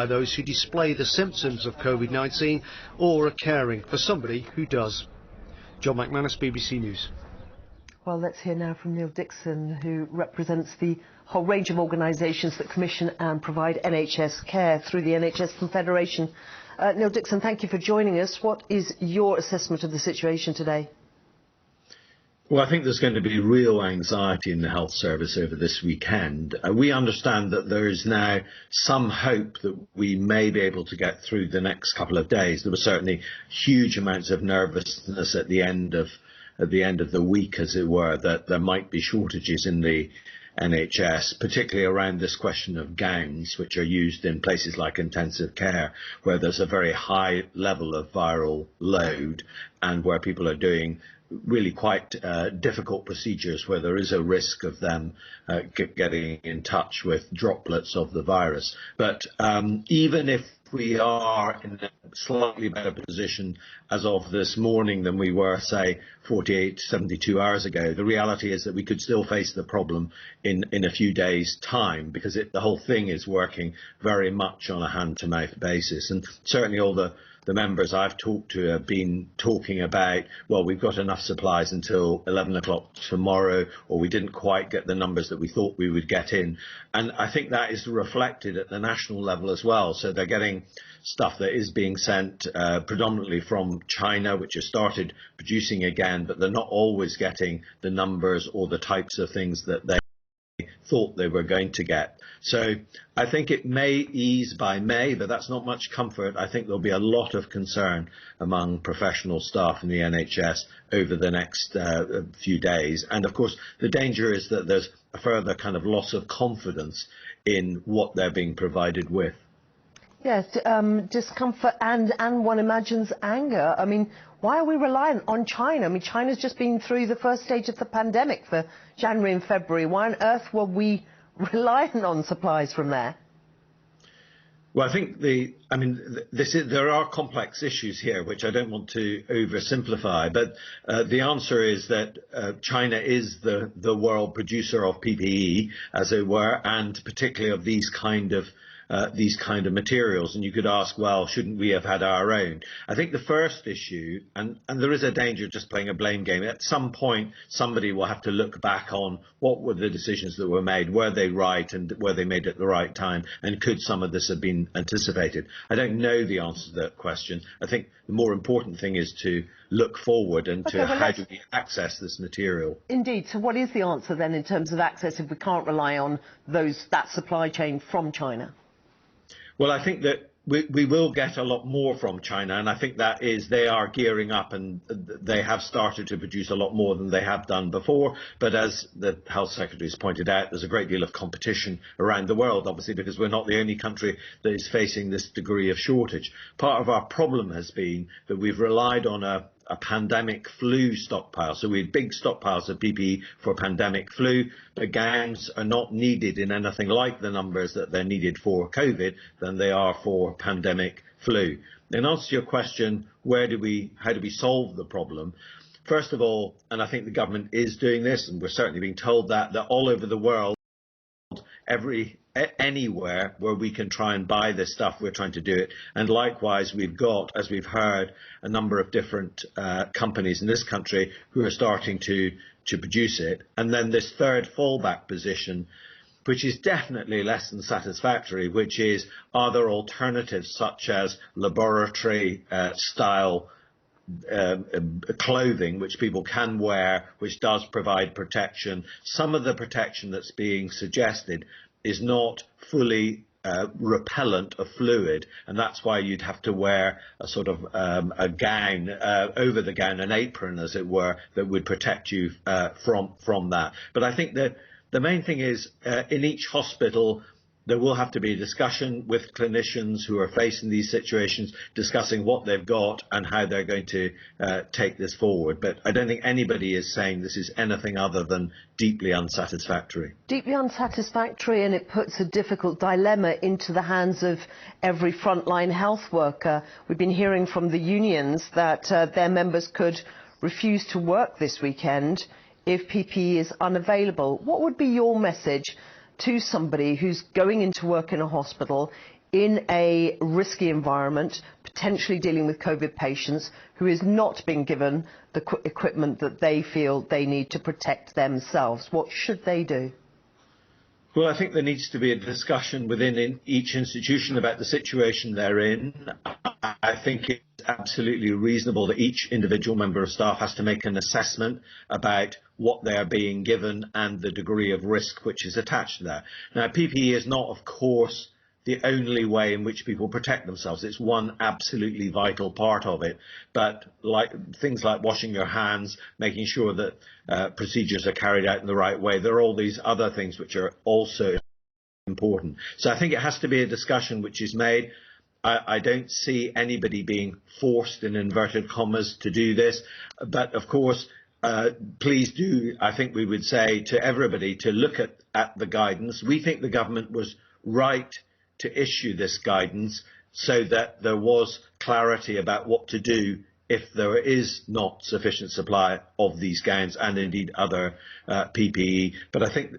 by those who display the symptoms of COVID-19 or are caring for somebody who does. John McManus, BBC News. Well, let's hear now from Niall Dickson, who represents the whole range of organisations that commission and provide NHS care through the NHS Confederation. Niall Dickson, thank you for joining us. What is your assessment of the situation today? Well, I think there's going to be real anxiety in the health service over this weekend. We understand that there is now some hope that we may be able to get through the next couple of days. There were certainly huge amounts of nervousness at the end of the week, as it were, that there might be shortages in the NHS, particularly around this question of gowns, which are used in places like intensive care, where there's a very high level of viral load and where people are doing really quite difficult procedures where there is a risk of them getting in touch with droplets of the virus. But even if we are in a slightly better position as of this morning than we were, say, 48 to 72 hours ago, the reality is that we could still face the problem in a few days' time, because the whole thing is working very much on a hand-to-mouth basis. And certainly all the members I've talked to have been talking about, well, we've got enough supplies until 11 o'clock tomorrow, or we didn't quite get the numbers that we thought we would get in. And I think that is reflected at the national level as well. So they're getting stuff that is being sent predominantly from China, which has started producing again, but they're not always getting the numbers or the types of things that they thought they were going to get. So I think it may ease by May, but that's not much comfort. I think there'll be a lot of concern among professional staff in the NHS over the next few days. And of course, the danger is that there's a further kind of loss of confidence in what they're being provided with. Yes, discomfort and one imagines anger. I mean, why are we reliant on China? I mean, China's just been through the first stage of the pandemic for January and February. Why on earth were we reliant on supplies from there? Well, I think there are complex issues here, which I don't want to oversimplify, but the answer is that China is the world producer of PPE, as it were, and particularly of these kind of materials. And you could ask, well, shouldn't we have had our own? I think the first issue, and there is a danger of just playing a blame game. At some point, somebody will have to look back on what were the decisions that were made. Were they right, and were they made at the right time? And could some of this have been anticipated? I don't know the answer to that question. I think the more important thing is to look forward and how do we access this material. Indeed. So what is the answer then in terms of access if we can't rely on that supply chain from China? Well, I think that we will get a lot more from China, and I think that is they are gearing up and they have started to produce a lot more than they have done before. But as the Health Secretary has pointed out, there's a great deal of competition around the world, obviously, because we're not the only country that is facing this degree of shortage. Part of our problem has been that we've relied on a pandemic flu stockpile. So we had big stockpiles of PPE for pandemic flu, but gowns are not needed in anything like the numbers that they're needed for COVID than they are for pandemic flu. In answer to your question, how do we solve the problem? First of all, and I think the government is doing this, and we're certainly being told that all over the world, anywhere where we can try and buy this stuff, we're trying to do it. And likewise, we've got, as we've heard, a number of different companies in this country who are starting to produce it. And then this third fallback position, which is definitely less than satisfactory, which is, are there alternatives such as laboratory style clothing which people can wear, which does provide protection? Some of the protection that's being suggested is not fully repellent of fluid, and that's why you'd have to wear a sort of a gown over the gown, an apron as it were, that would protect you from that. But I think that the main thing is in each hospital there will have to be a discussion with clinicians who are facing these situations, discussing what they've got and how they're going to take this forward. But I don't think anybody is saying this is anything other than deeply unsatisfactory. Deeply unsatisfactory, and it puts a difficult dilemma into the hands of every frontline health worker. We've been hearing from the unions that their members could refuse to work this weekend if PPE is unavailable. What would be your message to somebody who's going into work in a hospital in a risky environment, potentially dealing with COVID patients, who is not being given the equipment that they feel they need to protect themselves? What should they do? Well, I think there needs to be a discussion within each institution about the situation they're in. I think it's absolutely reasonable that each individual member of staff has to make an assessment about what they are being given and the degree of risk which is attached to that. Now, PPE is not, of course, the only way in which people protect themselves. It's one absolutely vital part of it. But things like washing your hands, making sure that procedures are carried out in the right way, there are all these other things which are also important. So I think it has to be a discussion which is made. I don't see anybody being forced, in inverted commas, to do this. But of course, please do, I think we would say to everybody, to look at the guidance. We think the government was right to issue this guidance so that there was clarity about what to do if there is not sufficient supply of these gowns and indeed other PPE. But I think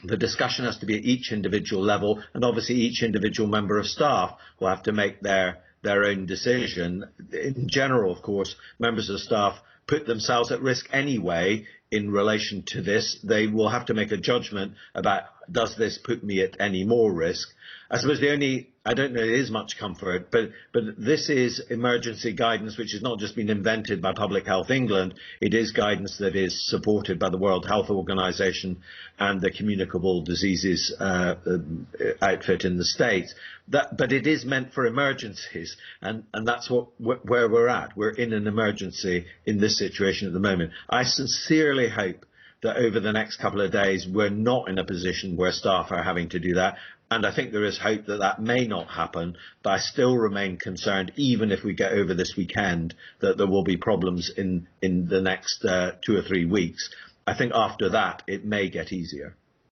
the discussion has to be at each individual level, and obviously each individual member of staff will have to make their own decision. In general, of course, members of staff put themselves at risk anyway in relation to this. They will have to make a judgment about, does this put me at any more risk? I suppose I don't know, it is much comfort, but this is emergency guidance which has not just been invented by Public Health England. It is guidance that is supported by the World Health Organization and the Communicable Diseases outfit in the States. But it is meant for emergencies, and that's where we're at. We're in an emergency in this situation at the moment. I sincerely hope that over the next couple of days we're not in a position where staff are having to do that. And I think there is hope that that may not happen, but I still remain concerned, even if we get over this weekend, that there will be problems in the next 2 or 3 weeks. I think after that, it may get easier.